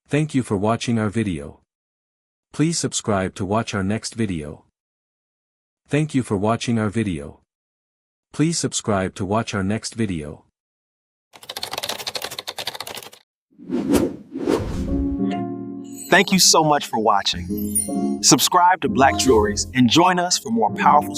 Thank you for watching our video. Please subscribe to watch our next video. Thank you for watching our video. Please subscribe to watch our next video. Thank you so much for watching. Subscribe to Black Jewelries and join us for more powerful.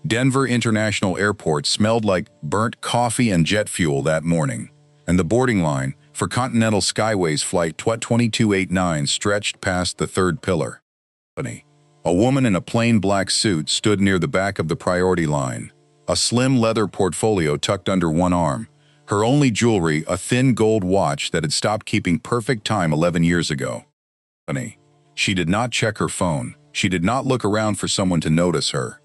Denver International Airport smelled like burnt coffee and jet fuel that morning, and the boarding line for Continental Skyways Flight 2289 stretched past the third pillar. A woman in a plain black suit stood near the back of the priority line, a slim leather portfolio tucked under one arm, her only jewelry a thin gold watch that had stopped keeping perfect time 11 years ago. She did not check her phone. She did not look around for someone to notice her.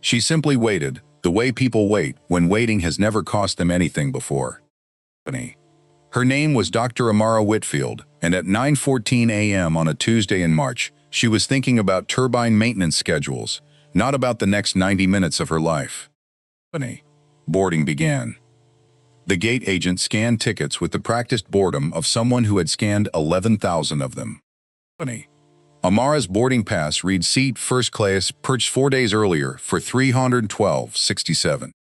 She simply waited, the way people wait when waiting has never cost them anything before. Her name was Dr. Amara Whitfield, and at 9:14 a.m. on a Tuesday in March, she was thinking about turbine maintenance schedules, not about the next 90 minutes of her life. Boarding began. The gate agent scanned tickets with the practiced boredom of someone who had scanned 11,000 of them. Amara's boarding pass reads seat first class, purchased 4 days earlier for $312.67.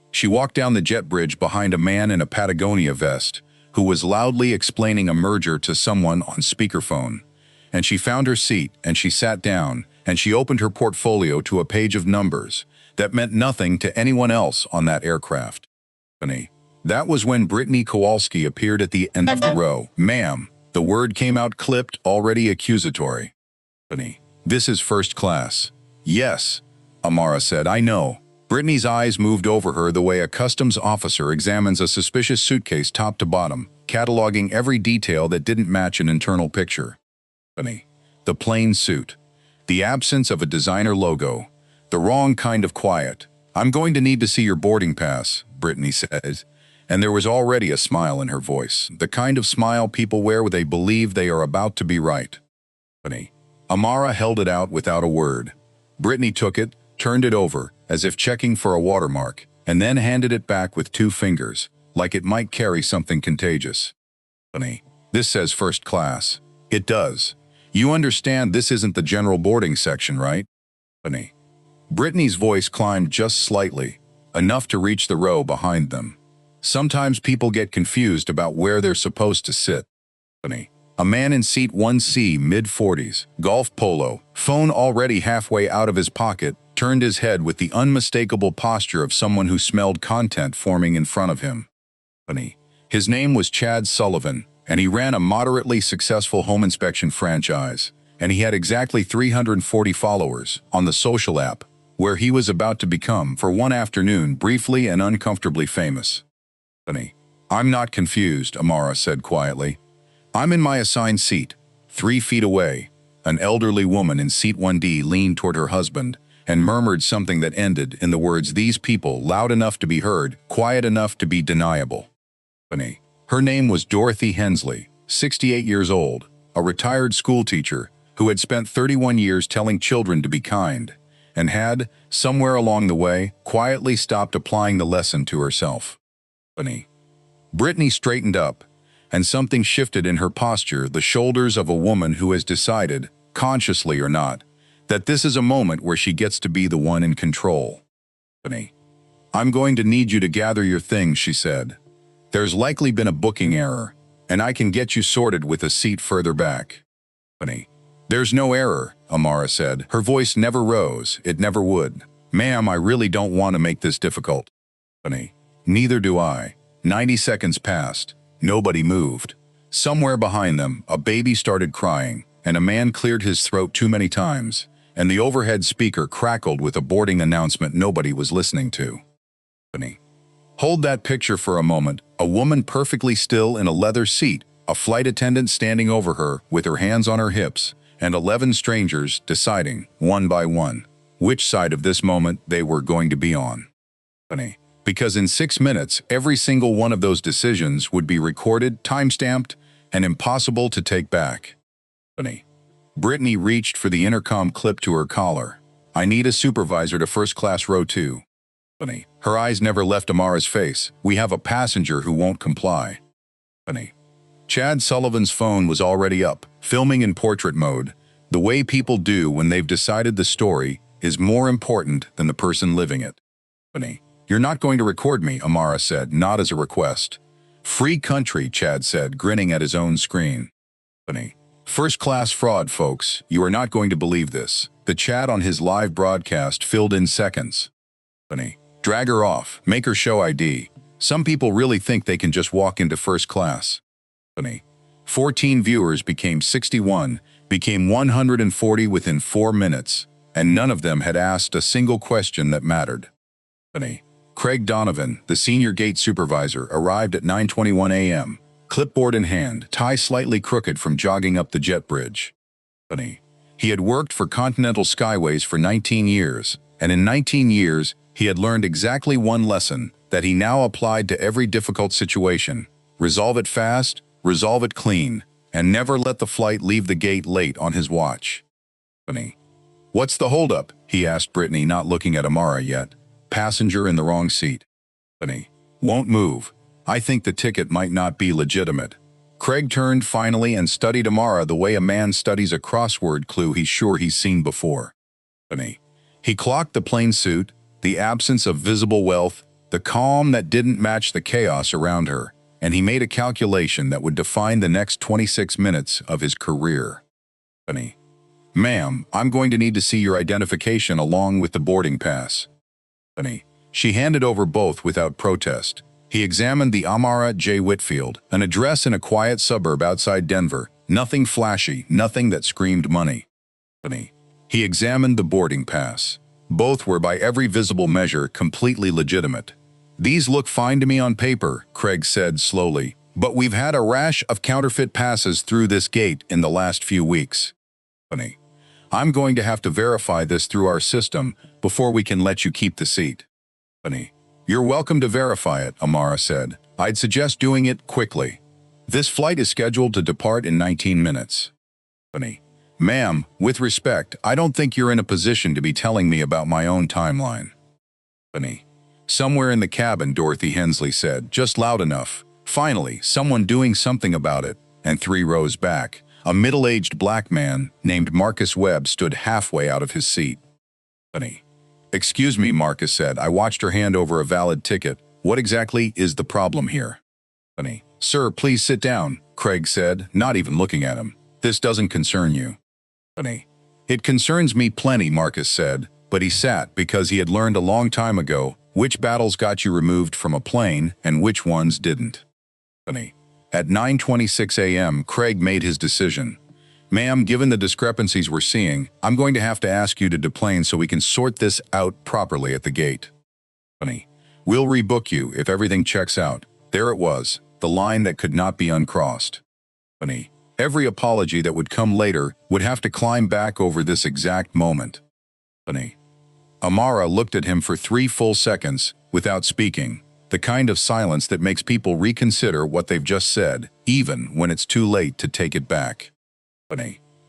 She walked down the jet bridge behind a man in a Patagonia vest who was loudly explaining a merger to someone on speakerphone. And she found her seat, and she sat down, and she opened her portfolio to a page of numbers that meant nothing to anyone else on that aircraft. That was when Brittany Kowalski appeared at the end of the row. "Ma'am," the word came out clipped, already accusatory. "This is first class." "Yes," Amara said, "I know." Brittany's eyes moved over her the way a customs officer examines a suspicious suitcase top to bottom, cataloging every detail that didn't match an internal picture. The plain suit, the absence of a designer logo, the wrong kind of quiet. "I'm going to need to see your boarding pass," Brittany said, and there was already a smile in her voice, the kind of smile people wear when they believe they are about to be right. Amara held it out without a word. Brittany took it, turned it over, as if checking for a watermark, and then handed it back with 2 fingers, like it might carry something contagious. "This says first class." "It does. You understand this isn't the general boarding section, right?" Brittany's voice climbed just slightly, enough to reach the row behind them. "Sometimes people get confused about where they're supposed to sit." A man in seat 1C, mid-40s, golf polo, phone already halfway out of his pocket, turned his head with the unmistakable posture of someone who smelled content forming in front of him. His name was Chad Sullivan, and he ran a moderately successful home inspection franchise, and he had exactly 340 followers on the social app, where he was about to become, for one afternoon, briefly and uncomfortably famous. "I'm not confused," Amara said quietly. "I'm in my assigned seat, 3 feet away." An elderly woman in seat 1D leaned toward her husband and murmured something that ended in the words "these people," loud enough to be heard, quiet enough to be deniable. Her name was Dorothy Hensley, 68 years old, a retired schoolteacher who had spent 31 years telling children to be kind, and had, somewhere along the way, quietly stopped applying the lesson to herself. Brittany straightened up, and something shifted in her posture, the shoulders of a woman who has decided, consciously or not, that this is a moment where she gets to be the one in control. "I'm going to need you to gather your things," she said. "There's likely been a booking error, and I can get you sorted with a seat further back." "There's no error," Amara said. Her voice never rose, it never would. "Ma'am, I really don't want to make this difficult." "Neither do I." 90 seconds passed. Nobody moved. Somewhere behind them, a baby started crying, and a man cleared his throat too many times, and the overhead speaker crackled with a boarding announcement nobody was listening to. "Hold that picture for a moment," a woman perfectly still in a leather seat, a flight attendant standing over her with her hands on her hips, and 11 strangers deciding, one by one, which side of this moment they were going to be on. Because in 6 minutes, every single one of those decisions would be recorded, time-stamped, and impossible to take back. Brittany reached for the intercom clip to her collar. "I need a supervisor to first-class row 2. Her eyes never left Amara's face. "We have a passenger who won't comply." Chad Sullivan's phone was already up, filming in portrait mode, the way people do when they've decided the story is more important than the person living it. You're not going to record me, Amara said, not as a request. Free country, Chad said, grinning at his own screen. First-class fraud, folks. You are not going to believe this. The chat on his live broadcast filled in seconds. Drag her off. Make her show ID. Some people really think they can just walk into first class. 14 viewers became 61, became 140 within 4 minutes, and none of them had asked a single question that mattered. Craig Donovan, the senior gate supervisor, arrived at 9:21 a.m., clipboard in hand, tie slightly crooked from jogging up the jet bridge. He had worked for Continental Skyways for 19 years, and in 19 years, he had learned exactly one lesson that he now applied to every difficult situation. Resolve it fast, resolve it clean, and never let the flight leave the gate late on his watch. What's the holdup? He asked Brittany, not looking at Amara yet. Passenger in the wrong seat. Won't move. I think the ticket might not be legitimate. Craig turned finally and studied Amara the way a man studies a crossword clue he's sure he's seen before. He clocked the plain suit, the absence of visible wealth, the calm that didn't match the chaos around her, and he made a calculation that would define the next 26 minutes of his career. Ma'am, I'm going to need to see your identification along with the boarding pass. She handed over both without protest. He examined the Amara J. Whitfield, an address in a quiet suburb outside Denver, nothing flashy, nothing that screamed money. He examined the boarding pass. Both were by every visible measure completely legitimate. These look fine to me on paper, Craig said slowly, but we've had a rash of counterfeit passes through this gate in the last few weeks. I'm going to have to verify this through our system before we can let you keep the seat. You're welcome to verify it, Amara said. I'd suggest doing it quickly. This flight is scheduled to depart in 19 minutes. Ma'am, with respect, I don't think you're in a position to be telling me about my own timeline. Somewhere in the cabin, Dorothy Hensley said, just loud enough. Finally, someone doing something about it, and 3 rows back, a middle-aged black man named Marcus Webb stood halfway out of his seat. Excuse me, Marcus said. I watched her hand over a valid ticket. What exactly is the problem here? Sir, please sit down, Craig said, not even looking at him. This doesn't concern you. It concerns me plenty, Marcus said, but he sat because he had learned a long time ago which battles got you removed from a plane and which ones didn't. At 9:26 a.m., Craig made his decision. Ma'am, given the discrepancies we're seeing, I'm going to have to ask you to deplane so we can sort this out properly at the gate. We'll rebook you if everything checks out. There it was, the line that could not be uncrossed. Every apology that would come later would have to climb back over this exact moment. Amara looked at him for 3 full seconds without speaking, the kind of silence that makes people reconsider what they've just said, even when it's too late to take it back.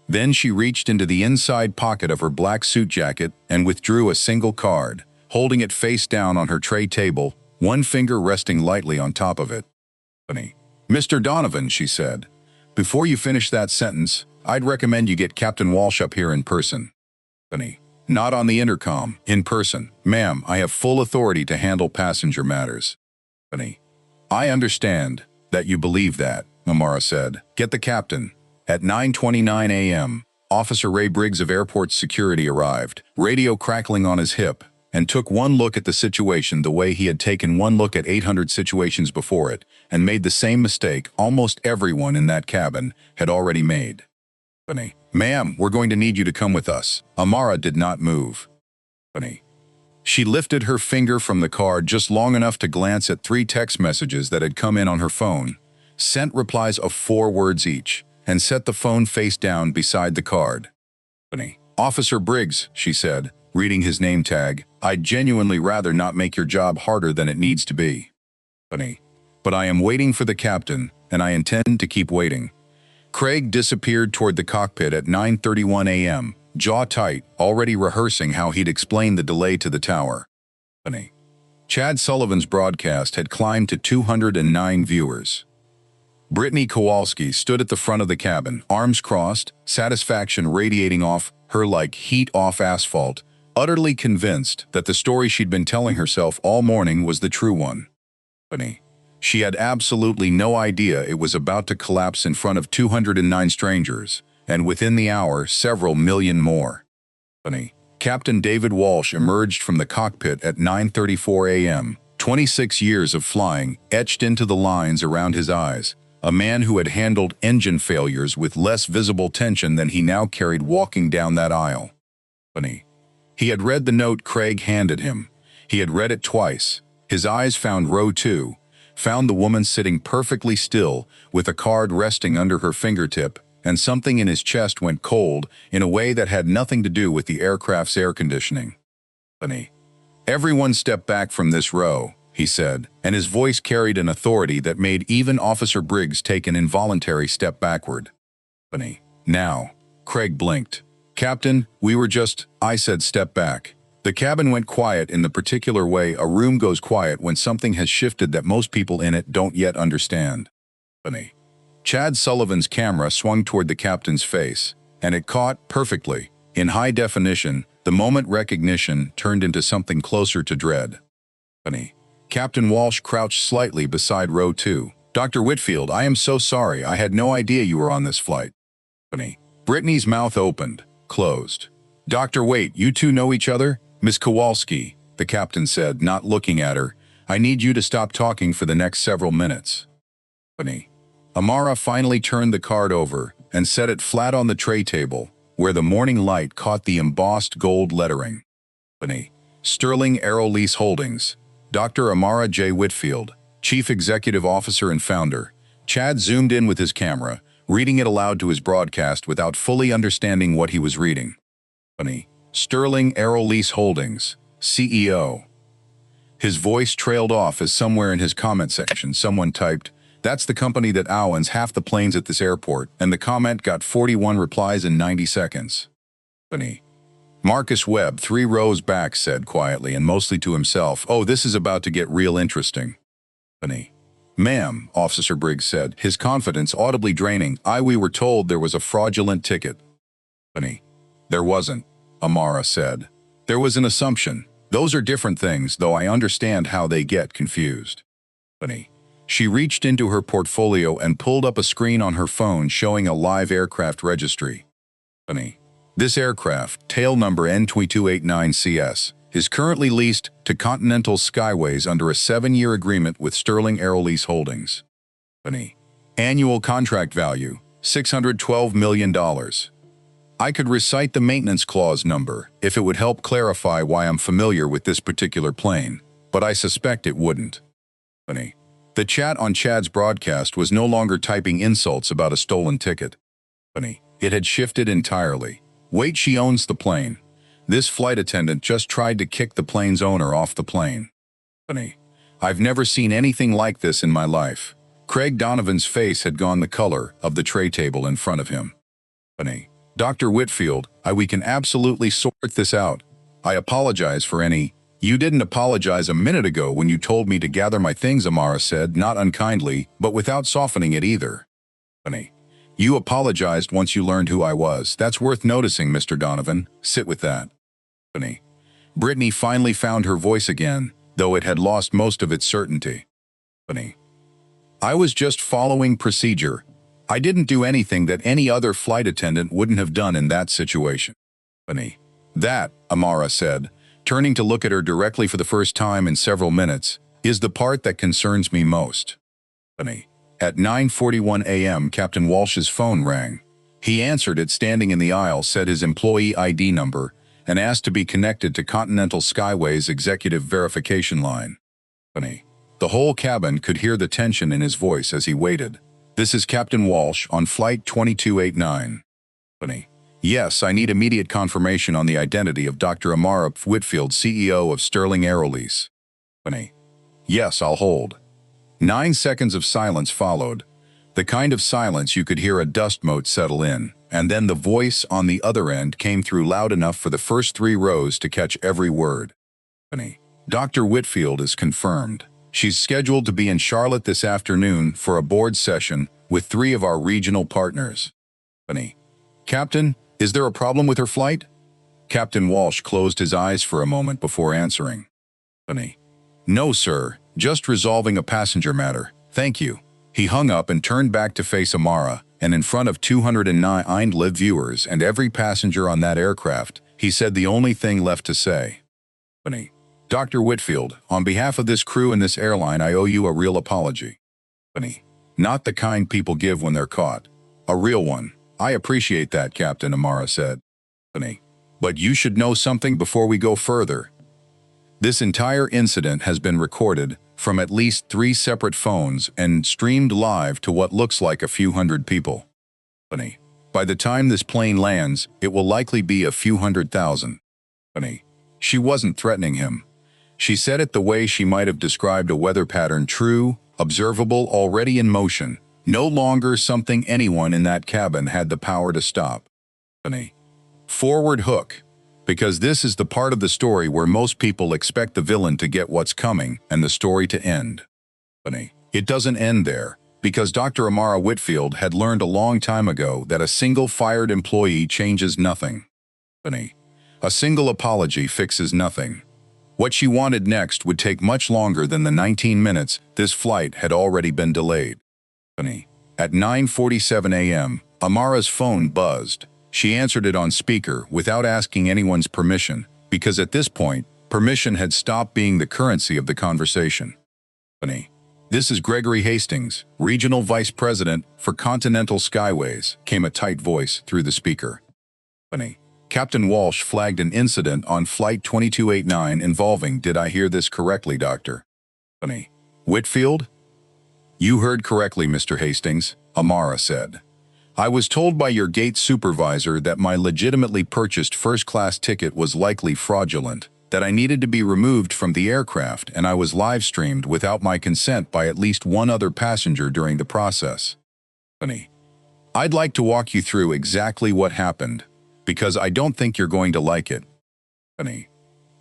Then she reached into the inside pocket of her black suit jacket and withdrew a single card, holding it face down on her tray table, one finger resting lightly on top of it. Mr. Donovan, she said, before you finish that sentence, I'd recommend you get Captain Walsh up here in person. Not on the intercom, in person. Ma'am, I have full authority to handle passenger matters. I understand that you believe that, Amara said. Get the captain. At 9:29 a.m., Officer Ray Briggs of Airport Security arrived, radio crackling on his hip, and took one look at the situation the way he had taken one look at 800 situations before it, and made the same mistake almost everyone in that cabin had already made. Ma'am, we're going to need you to come with us. Amara did not move. She lifted her finger from the card just long enough to glance at 3 text messages that had come in on her phone, sent replies of 4 words each, and set the phone face down beside the card. Officer Briggs, she said, reading his name tag, I'd genuinely rather not make your job harder than it needs to be. But I am waiting for the captain, and I intend to keep waiting. Craig disappeared toward the cockpit at 9:31 a.m., jaw tight, already rehearsing how he'd explain the delay to the tower. Chad Sullivan's broadcast had climbed to 209 viewers. Brittany Kowalski stood at the front of the cabin, arms crossed, satisfaction radiating off her like heat off asphalt, utterly convinced that the story she'd been telling herself all morning was the true one. She had absolutely no idea it was about to collapse in front of 209 strangers, and within the hour, several million more. Captain David Walsh emerged from the cockpit at 9:34 a.m., 26 years of flying etched into the lines around his eyes, a man who had handled engine failures with less visible tension than he now carried walking down that aisle. He had read the note Craig handed him. He had read it twice. His eyes found row 2, found the woman sitting perfectly still, with a card resting under her fingertip, and something in his chest went cold in a way that had nothing to do with the aircraft's air conditioning. "Everyone step back from this row," he said, and his voice carried an authority that made even Officer Briggs take an involuntary step backward. "Now." Craig blinked. "Captain, I said step back." The cabin went quiet in the particular way a room goes quiet when something has shifted that most people in it don't yet understand. Chad Sullivan's camera swung toward the captain's face, and it caught, perfectly, in high definition, the moment recognition turned into something closer to dread. Captain Walsh crouched slightly beside row 2. "Dr. Whitfield, I am so sorry. I had no idea you were on this flight." Brittany's mouth opened, closed. "Doctor, wait, you two know each other?" "Miss Kowalski," the captain said, not looking at her, "I need you to stop talking for the next several minutes." Amara finally turned the card over and set it flat on the tray table, where the morning light caught the embossed gold lettering. Sterling Aerolease Holdings. Dr. Amara J. Whitfield, Chief Executive Officer and Founder. Chad zoomed in with his camera, reading it aloud to his broadcast without fully understanding what he was reading. Sterling Aerolease Holdings, CEO. His voice trailed off as somewhere in his comment section someone typed, "That's the company that owns half the planes at this airport," and the comment got 41 replies in 90 seconds. Marcus Webb, 3 rows back, said quietly and mostly to himself, "Oh, this is about to get real interesting." "Ma'am," Officer Briggs said, his confidence audibly draining, "We were told there was a fraudulent ticket." "There wasn't," Amara said. "There was an assumption. Those are different things, though I understand how they get confused." She reached into her portfolio and pulled up a screen on her phone showing a live aircraft registry. "This aircraft, tail number N2289CS, is currently leased to Continental Skyways under a 7-year agreement with Sterling Aerolease Holdings. Annual contract value, $612 million. I could recite the maintenance clause number if it would help clarify why I'm familiar with this particular plane, but I suspect it wouldn't." The chat on Chad's broadcast was no longer typing insults about a stolen ticket. It had shifted entirely. "Wait, she owns the plane. This flight attendant just tried to kick the plane's owner off the plane. I've never seen anything like this in my life." Craig Donovan's face had gone the color of the tray table in front of him. "Dr. Whitfield, we can absolutely sort this out. I apologize for any—" "You didn't apologize a minute ago when you told me to gather my things," Amara said, not unkindly, but without softening it either. "You apologized once you learned who I was. That's worth noticing, Mr. Donovan. Sit with that." Brittany finally found her voice again, though it had lost most of its certainty. "I was just following procedure. I didn't do anything that any other flight attendant wouldn't have done in that situation." "That," Amara said, turning to look at her directly for the first time in several minutes, "is the part that concerns me most." At 9:41 a.m. Captain Walsh's phone rang. He answered it standing in the aisle, said his employee ID number, and asked to be connected to Continental Skyways Executive Verification Line. The whole cabin could hear the tension in his voice as he waited. "This is Captain Walsh on Flight 2289. Yes, I need immediate confirmation on the identity of Dr. Amara Whitfield, CEO of Sterling Aerolease." "Yes, I'll hold." 9 seconds of silence followed, the kind of silence you could hear a dust mote settle in, and then the voice on the other end came through loud enough for the first 3 rows to catch every word. "Dr. Whitfield is confirmed. She's scheduled to be in Charlotte this afternoon for a board session with 3 of our regional partners. Captain, is there a problem with her flight? Captain Walsh closed his eyes for a moment before answering. No, sir, just resolving a passenger matter, thank you. He hung up and turned back to face Amara, and in front of 209 live viewers and every passenger on that aircraft, he said the only thing left to say. Dr. Whitfield, on behalf of this crew and this airline, I owe you a real apology. Not the kind people give when they're caught. A real one. I appreciate that, Captain, Amara said. But you should know something before we go further. This entire incident has been recorded from at least 3 separate phones and streamed live to what looks like a few hundred people. By the time this plane lands, it will likely be a few 100,000. She wasn't threatening him. She said it the way she might have described a weather pattern, true, observable, already in motion, no longer something anyone in that cabin had the power to stop. Forward hook. Because this is the part of the story where most people expect the villain to get what's coming and the story to end. It doesn't end there, because Dr. Amara Whitfield had learned a long time ago that a single fired employee changes nothing. A single apology fixes nothing. What she wanted next would take much longer than the 19 minutes this flight had already been delayed. At 9:47 a.m., Amara's phone buzzed. She answered it on speaker without asking anyone's permission, because at this point, permission had stopped being the currency of the conversation. This is Gregory Hastings, Regional Vice President for Continental Skyways, came a tight voice through the speaker. Captain Walsh flagged an incident on Flight 2289 involving, did I hear this correctly, Doctor? Whitfield? You heard correctly, Mr. Hastings, Amara said. I was told by your gate supervisor that my legitimately purchased first-class ticket was likely fraudulent, that I needed to be removed from the aircraft, and I was live-streamed without my consent by at least one other passenger during the process. I'd like to walk you through exactly what happened, because I don't think you're going to like it.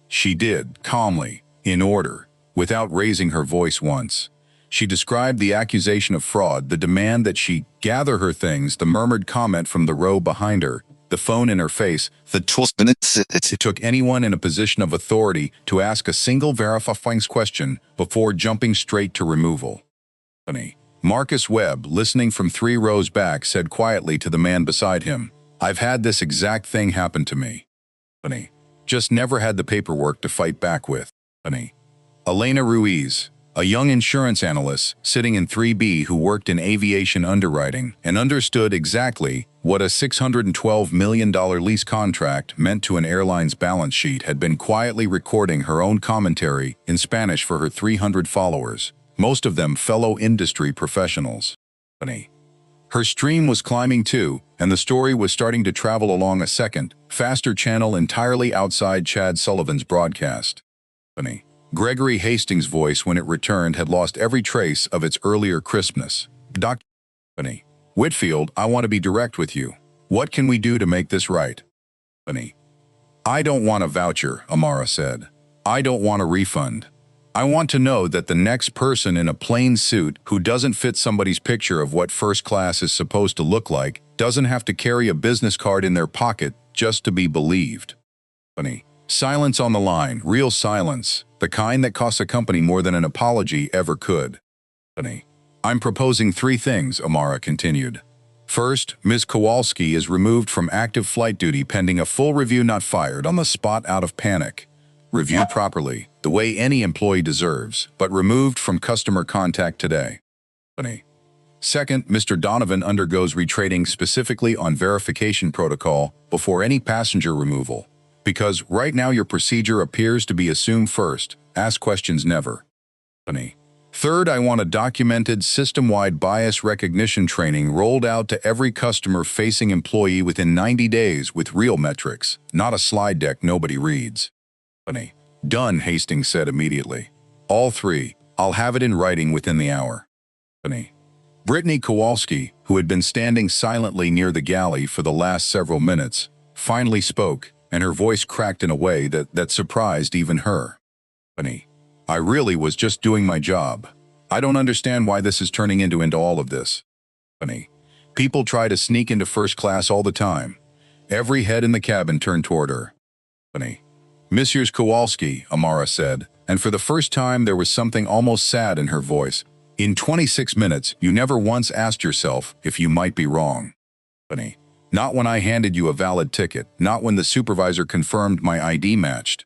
She did, calmly, in order, without raising her voice once. She described the accusation of fraud, the demand that she gather her things, the murmured comment from the row behind her, the phone in her face. It took anyone in a position of authority to ask a single verifying question before jumping straight to removal. Marcus Webb, listening from 3 rows back, said quietly to the man beside him, I've had this exact thing happen to me. Just never had the paperwork to fight back with. Elena Ruiz, a young insurance analyst sitting in 3B who worked in aviation underwriting and understood exactly what a $612 million lease contract meant to an airline's balance sheet, had been quietly recording her own commentary in Spanish for her 300 followers, most of them fellow industry professionals. Her stream was climbing too, and the story was starting to travel along a second, faster channel entirely outside Chad Sullivan's broadcast. Gregory Hastings' voice, when it returned, had lost every trace of its earlier crispness. Dr. Whitfield, I want to be direct with you. What can we do to make this right? I don't want a voucher, Amara said. I don't want a refund. I want to know that the next person in a plain suit who doesn't fit somebody's picture of what first class is supposed to look like doesn't have to carry a business card in their pocket just to be believed. Silence on the line, real silence, the kind that costs a company more than an apology ever could. I'm proposing 3 things, Amara continued. First, Ms. Kowalski is removed from active flight duty pending a full review, not fired on the spot out of panic. Review properly, the way any employee deserves, but removed from customer contact today. Second, Mr. Donovan undergoes retraining specifically on verification protocol before any passenger removal. Because right now your procedure appears to be assume first, ask questions never. Third, I want a documented system-wide bias recognition training rolled out to every customer-facing employee within 90 days with real metrics, not a slide deck nobody reads. Done, Hastings said immediately. All 3, I'll have it in writing within the hour. Brittany Kowalski, who had been standing silently near the galley for the last several minutes, finally spoke, and her voice cracked in a way that surprised even her. I really was just doing my job. I don't understand why this is turning into all of this. Funny. People try to sneak into first class all the time. Every head in the cabin turned toward her. Funny. Messrs. Kowalski, Amara said, and for the first time there was something almost sad in her voice. In 26 minutes, you never once asked yourself if you might be wrong. Funny. Not when I handed you a valid ticket, not when the supervisor confirmed my ID matched.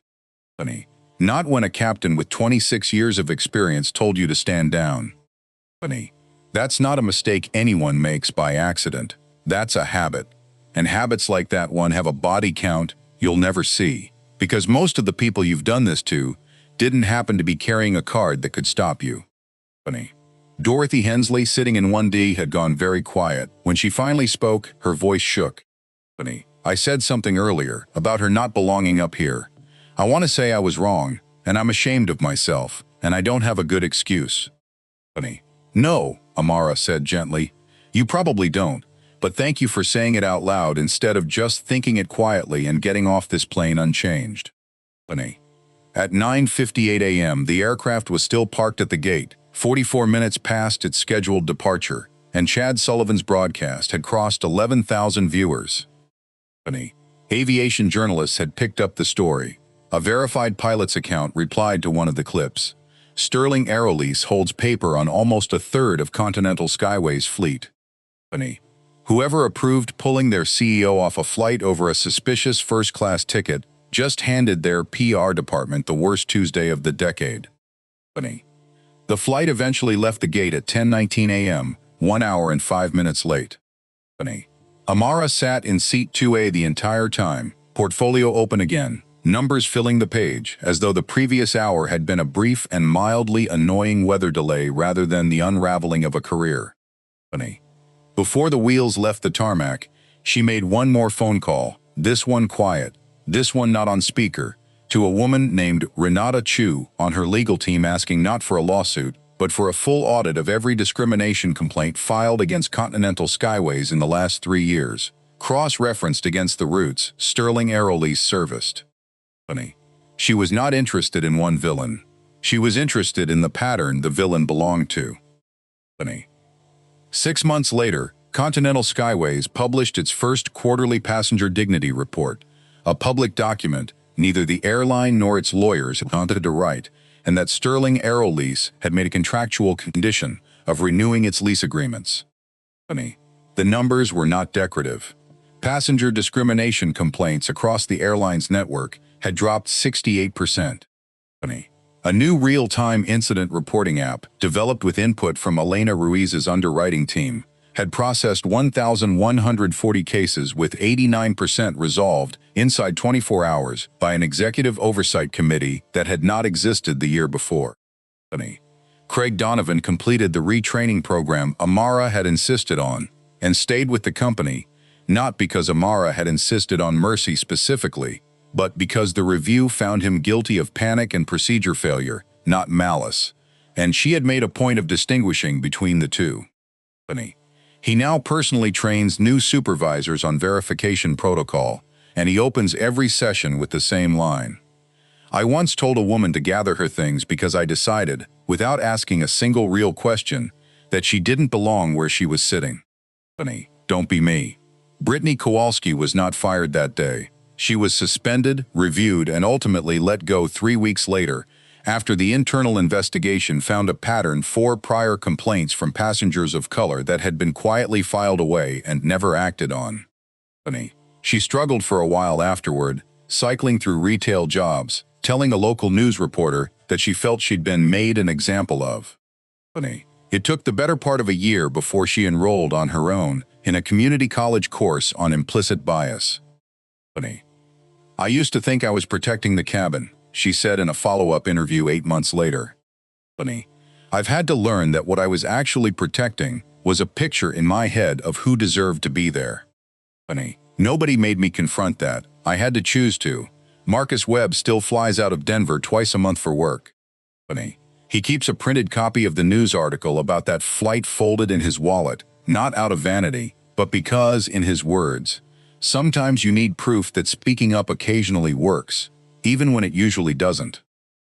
Funny. Not when a captain with 26 years of experience told you to stand down. Funny. That's not a mistake anyone makes by accident. That's a habit. And habits like that one have a body count you'll never see. Because most of the people you've done this to didn't happen to be carrying a card that could stop you. Funny. Dorothy Hensley, sitting in 1D, had gone very quiet. When she finally spoke, her voice shook. Funny. I said something earlier about her not belonging up here. I want to say I was wrong, and I'm ashamed of myself, and I don't have a good excuse. Funny. No, Amara said gently. You probably don't, but thank you for saying it out loud instead of just thinking it quietly and getting off this plane unchanged. Funny. At 9:58 a.m., the aircraft was still parked at the gate, 44 minutes past its scheduled departure, and Chad Sullivan's broadcast had crossed 11,000 viewers. Funny. Aviation journalists had picked up the story. A verified pilot's account replied to one of the clips. Sterling Aerolease holds paper on almost a third of Continental Skyway's fleet. Funny. Whoever approved pulling their CEO off a flight over a suspicious first-class ticket just handed their PR department the worst Tuesday of the decade. Funny. The flight eventually left the gate at 10:19 a.m., 1 hour and 5 minutes late. Funny. Amara sat in seat 2A the entire time, portfolio open again, numbers filling the page, as though the previous hour had been a brief and mildly annoying weather delay rather than the unraveling of a career. Funny. Before the wheels left the tarmac, she made one more phone call, this one quiet, this one not on speaker, to a woman named Renata Chu on her legal team, asking not for a lawsuit, but for a full audit of every discrimination complaint filed against Continental Skyways in the last 3 years, cross-referenced against the routes Sterling Aerolease serviced. Funny. She was not interested in one villain. She was interested in the pattern the villain belonged to. Funny. 6 months later, Continental Skyways published its first quarterly passenger dignity report, a public document neither the airline nor its lawyers had wanted to write, and that Sterling Aerolease had made a contractual condition of renewing its lease agreements. Funny. The numbers were not decorative. Passenger discrimination complaints across the airline's network had dropped 68%. Funny. A new real-time incident reporting app, developed with input from Elena Ruiz's underwriting team, had processed 1,140 cases with 89% resolved inside 24 hours by an executive oversight committee that had not existed the year before. Funny. Craig Donovan completed the retraining program Amara had insisted on and stayed with the company, not because Amara had insisted on mercy specifically, but because the review found him guilty of panic and procedure failure, not malice, and she had made a point of distinguishing between the two. Funny. He now personally trains new supervisors on verification protocol, and he opens every session with the same line. I once told a woman to gather her things because I decided, without asking a single real question, that she didn't belong where she was sitting. Funny. Don't be me. Brittany Kowalski was not fired that day. She was suspended, reviewed, and ultimately let go 3 weeks later, after the internal investigation found a pattern: 4 prior complaints from passengers of color that had been quietly filed away and never acted on. Funny. She struggled for a while afterward, cycling through retail jobs, telling a local news reporter that she felt she'd been made an example of. Funny. It took the better part of a year before she enrolled on her own in a community college course on implicit bias. Funny. I used to think I was protecting the cabin, she said in a follow-up interview 8 months later. Funny. I've had to learn that what I was actually protecting was a picture in my head of who deserved to be there. Funny. Nobody made me confront that. I had to choose to. Marcus Webb still flies out of Denver twice a month for work. Funny. He keeps a printed copy of the news article about that flight folded in his wallet, not out of vanity, but because, in his words, sometimes you need proof that speaking up occasionally works, even when it usually doesn't.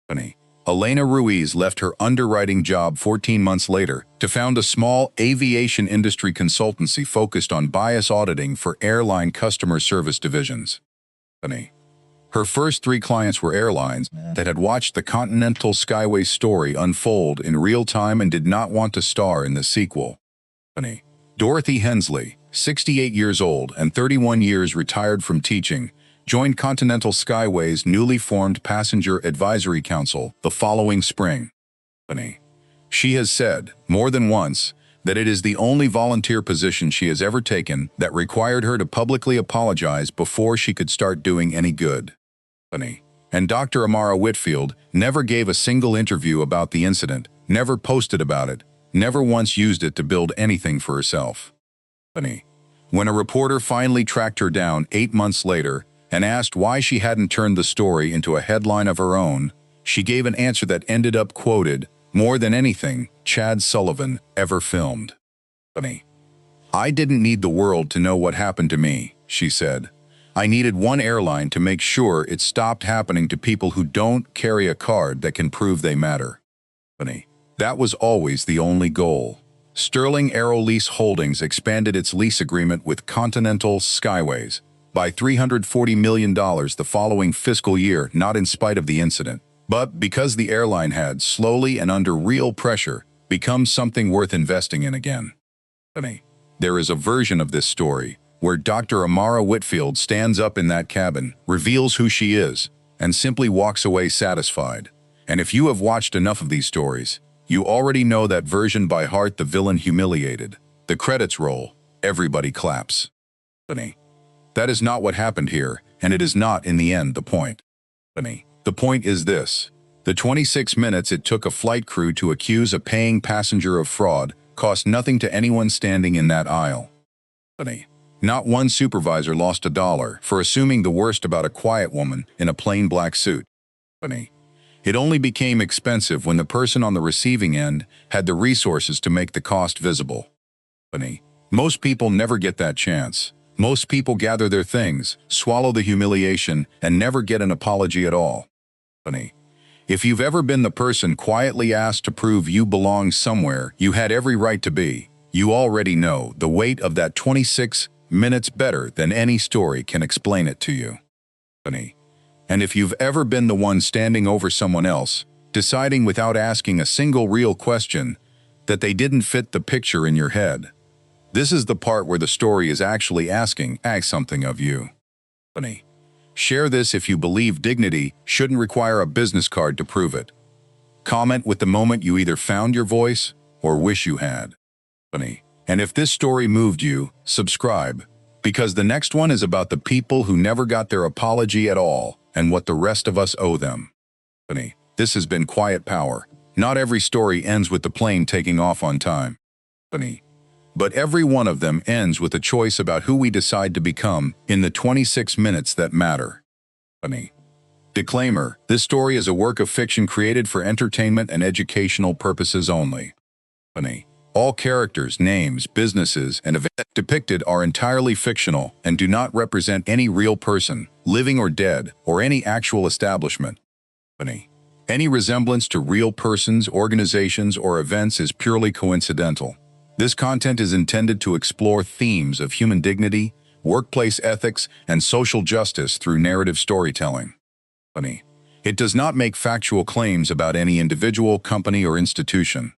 Funny. Elena Ruiz left her underwriting job 14 months later to found a small aviation industry consultancy focused on bias auditing for airline customer service divisions. Her first 3 clients were airlines that had watched the Continental Skyway story unfold in real time and did not want to star in the sequel. Dorothy Hensley, 68 years old and 31 years retired from teaching, joined Continental Skyway's newly formed Passenger Advisory Council the following spring. She has said, more than once, that it is the only volunteer position she has ever taken that required her to publicly apologize before she could start doing any good. And Dr. Amara Whitfield never gave a single interview about the incident, never posted about it, never once used it to build anything for herself. When a reporter finally tracked her down 8 months later and asked why she hadn't turned the story into a headline of her own, she gave an answer that ended up quoted, more than anything Chad Sullivan ever filmed. I didn't need the world to know what happened to me, she said. I needed one airline to make sure it stopped happening to people who don't carry a card that can prove they matter. That was always the only goal. Sterling Aero Lease Holdings expanded its lease agreement with Continental Skyways by $340 million the following fiscal year, not in spite of the incident, but because the airline had, slowly and under real pressure, become something worth investing in again. There is a version of this story where Dr. Amara Whitfield stands up in that cabin, reveals who she is, and simply walks away satisfied. And if you have watched enough of these stories, you already know that version by heart. The villain humiliated. The credits roll. Everybody claps. That is not what happened here, and it is not, in the end, the point. The point is this. The 26 minutes it took a flight crew to accuse a paying passenger of fraud cost nothing to anyone standing in that aisle. Not one supervisor lost $1 for assuming the worst about a quiet woman in a plain black suit. It only became expensive when the person on the receiving end had the resources to make the cost visible. Most people never get that chance. Most people gather their things, swallow the humiliation, and never get an apology at all. If you've ever been the person quietly asked to prove you belong somewhere you had every right to be, you already know the weight of that 26 minutes better than any story can explain it to you. And if you've ever been the one standing over someone else, deciding without asking a single real question that they didn't fit the picture in your head, this is the part where the story is actually asking something of you. Share this if you believe dignity shouldn't require a business card to prove it. Comment with the moment you either found your voice or wish you had. And if this story moved you, subscribe, because the next one is about the people who never got their apology at all and what the rest of us owe them. This has been Quiet Power. Not every story ends with the plane taking off on time. But every one of them ends with a choice about who we decide to become in the 26 minutes that matter. Disclaimer: this story is a work of fiction created for entertainment and educational purposes only. All characters, names, businesses, and events depicted are entirely fictional and do not represent any real person, living or dead, or any actual establishment. Any resemblance to real persons, organizations, or events is purely coincidental. This content is intended to explore themes of human dignity, workplace ethics, and social justice through narrative storytelling. It does not make factual claims about any individual, company, or institution.